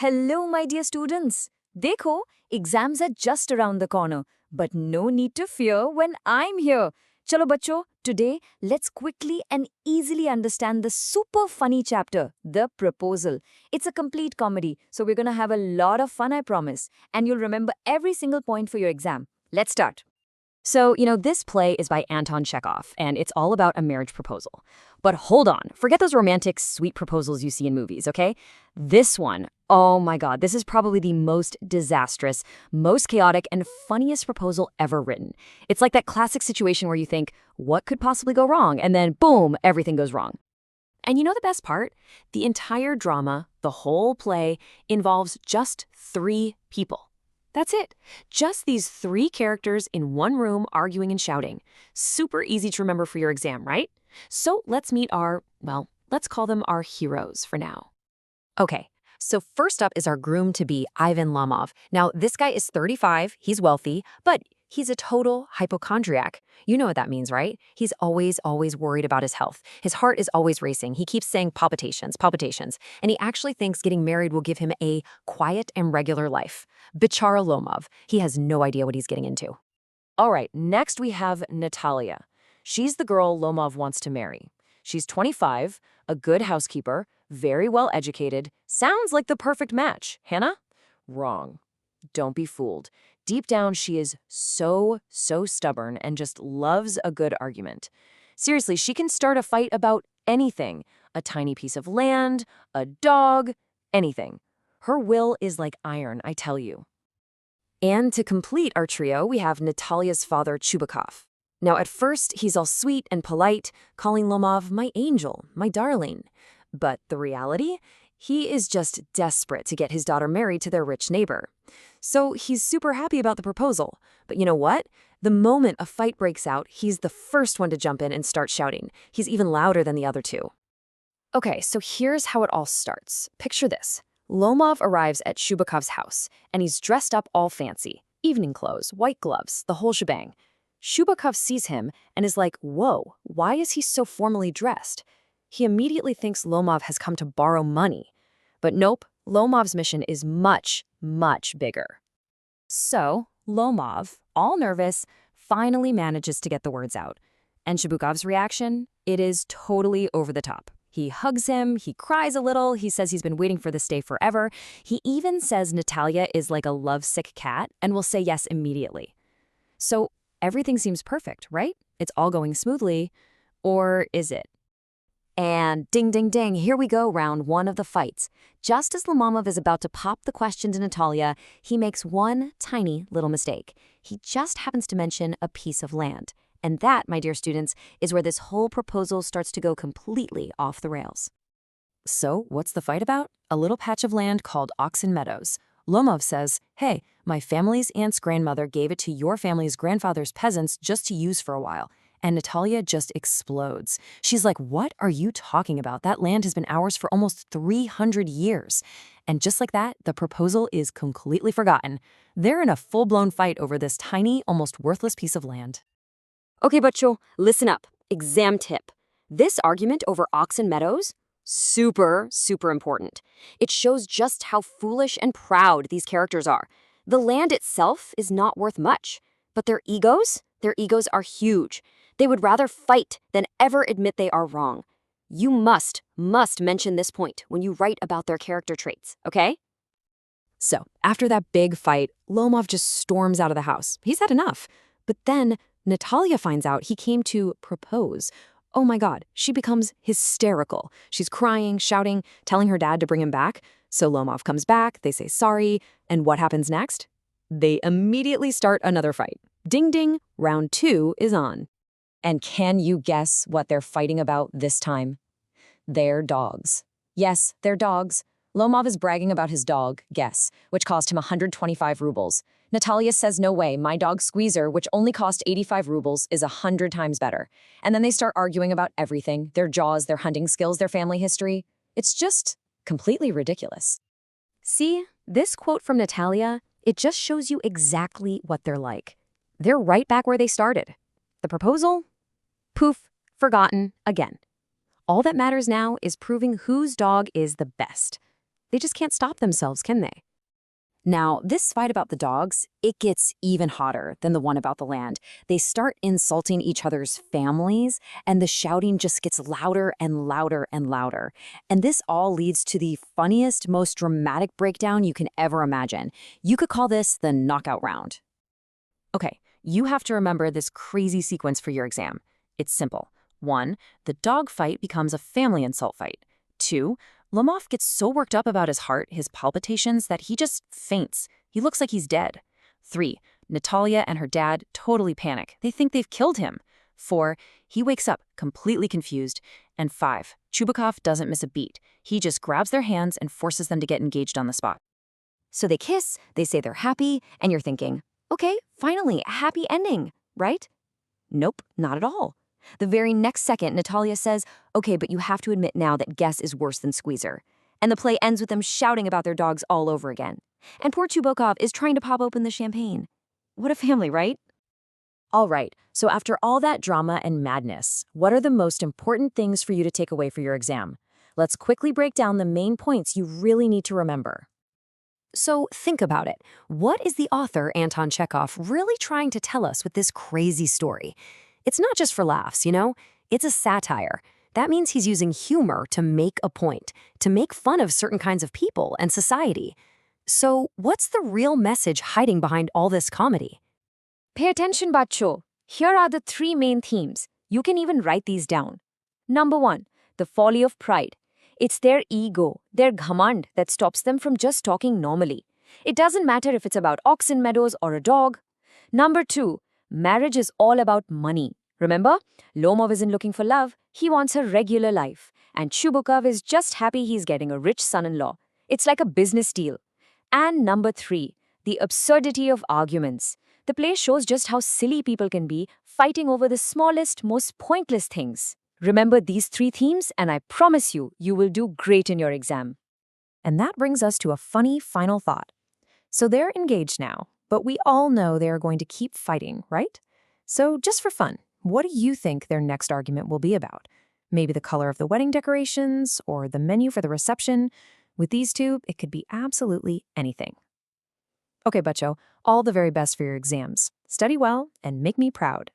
Hello, my dear students. देखो, exams are just around the corner, but no need to fear when I'm here. Chalo bachcho, today let's quickly and easily understand the super funny chapter, The Proposal. It's a complete comedy, so we're gonna have a lot of fun, I promise. And you'll remember every single point for your exam. Let's start. So, this play is by Anton Chekhov, and it's all about a marriage proposal. But hold on, forget those romantic, sweet proposals you see in movies, okay? This one, oh my god, this is probably the most disastrous, most chaotic, and funniest proposal ever written. It's like that classic situation where you think, what could possibly go wrong? And then, boom, everything goes wrong. And you know the best part? The entire drama, the whole play, involves just 3 people. That's it. Just these 3 characters in one room arguing and shouting. Super easy to remember for your exam, right? So let's meet let's call them our heroes for now. Okay, so first up is our groom-to-be, Ivan Lomov. Now, this guy is 35, he's wealthy, but he's a total hypochondriac. You know what that means, right? He's always worried about his health. His heart is always racing. He keeps saying palpitations, palpitations. And he actually thinks getting married will give him a quiet and regular life. Bichara Lomov. He has no idea what he's getting into. All right, next we have Natalya. She's the girl Lomov wants to marry. She's 25, a good housekeeper, very well educated. Sounds like the perfect match. Hannah? Wrong. Don't be fooled. Deep down, she is so stubborn and just loves a good argument. Seriously, she can start a fight about anything. A tiny piece of land, a dog, anything. Her will is like iron, I tell you. And to complete our trio, we have Natalya's father, Chubukov. Now, at first, he's all sweet and polite, calling Lomov my angel, my darling. But the reality? He is just desperate to get his daughter married to their rich neighbor. So he's super happy about the proposal. But you know what? The moment a fight breaks out, he's the first one to jump in and start shouting. He's even louder than the other 2. Okay, so here's how it all starts. Picture this. Lomov arrives at Shubukov's house, and he's dressed up all fancy. Evening clothes, white gloves, the whole shebang. Chubukov sees him and is like, whoa, why is he so formally dressed? He immediately thinks Lomov has come to borrow money. But nope, Lomov's mission is much bigger. So, Lomov, all nervous, finally manages to get the words out. And Chubukov's reaction? It is totally over the top. He hugs him, he cries a little, he says he's been waiting for this day forever. He even says Natalya is like a lovesick cat and will say yes immediately. So, everything seems perfect, right? It's all going smoothly. Or is it? And ding, ding, ding, here we go, round 1 of the fights. Just as Lomov is about to pop the question to Natalya, he makes one tiny little mistake. He just happens to mention a piece of land. And that, my dear students, is where this whole proposal starts to go completely off the rails. So, what's the fight about? A little patch of land called Oxen Meadows. Lomov says, hey, my family's aunt's grandmother gave it to your family's grandfather's peasants just to use for a while. And Natalya just explodes. She's like, what are you talking about? That land has been ours for almost 300 years. And just like that, the proposal is completely forgotten. They're in a full-blown fight over this tiny, almost worthless piece of land. Okay, bachcho, listen up. Exam tip. This argument over Oxen Meadows? Super important. It shows just how foolish and proud these characters are. The land itself is not worth much, but their egos are huge. They would rather fight than ever admit they are wrong. You must mention this point when you write about their character traits, okay? So, after that big fight, Lomov just storms out of the house. He's had enough. But then Natalya finds out he came to propose. Oh my god, she becomes hysterical. She's crying, shouting, telling her dad to bring him back. So Lomov comes back, they say sorry, and what happens next? They immediately start another fight. Ding ding, round 2 is on. And can you guess what they're fighting about this time? Their dogs. Yes, their dogs. Lomov is bragging about his dog, Guess, which cost him 125 rubles. Natalya says, no way, my dog Squeezer, which only cost 85 rubles, is 100 times better. And then they start arguing about everything, their jaws, their hunting skills, their family history. It's just completely ridiculous. See, this quote from Natalya, it just shows you exactly what they're like. They're right back where they started. The proposal? Poof, forgotten again. All that matters now is proving whose dog is the best. They just can't stop themselves, can they? Now, this fight about the dogs, it gets even hotter than the one about the land. They start insulting each other's families, and the shouting just gets louder and louder and louder. And this all leads to the funniest, most dramatic breakdown you can ever imagine. You could call this the knockout round. Okay, you have to remember this crazy sequence for your exam. It's simple. 1, the dog fight becomes a family insult fight. 2, Lomov gets so worked up about his heart, his palpitations, that he just faints. He looks like he's dead. 3, Natalya and her dad totally panic. They think they've killed him. 4, he wakes up completely confused. And 5, Chubukov doesn't miss a beat. He just grabs their hands and forces them to get engaged on the spot. So they kiss, they say they're happy, and you're thinking, okay, finally, a happy ending, right? Nope, not at all. The very next second, Natalya says, okay, but you have to admit now that Guess is worse than Squeezer. And the play ends with them shouting about their dogs all over again. And poor Chubukov is trying to pop open the champagne. What a family, right? All right, so after all that drama and madness, what are the most important things for you to take away for your exam? Let's quickly break down the main points you really need to remember. So think about it. What is the author, Anton Chekhov, really trying to tell us with this crazy story? It's not just for laughs, you know? It's a satire. That means he's using humor to make a point, to make fun of certain kinds of people and society. So what's the real message hiding behind all this comedy? Pay attention, bacho. Here are the 3 main themes. You can even write these down. Number 1, the folly of pride. It's their ego, their ghamand that stops them from just talking normally. It doesn't matter if it's about Oxen, Meadows, or a dog. Number 2, marriage is all about money. Remember, Lomov isn't looking for love, he wants a regular life. And Chubukov is just happy he's getting a rich son-in-law. It's like a business deal. And number 3, the absurdity of arguments. The play shows just how silly people can be, fighting over the smallest, most pointless things. Remember these 3 themes, and I promise you, you will do great in your exam. And that brings us to a funny final thought. So they're engaged now, but we all know they are going to keep fighting, right? So just for fun, what do you think their next argument will be about? Maybe the color of the wedding decorations or the menu for the reception? With these 2, it could be absolutely anything. Okay, Butcho, all the very best for your exams. Study well and make me proud.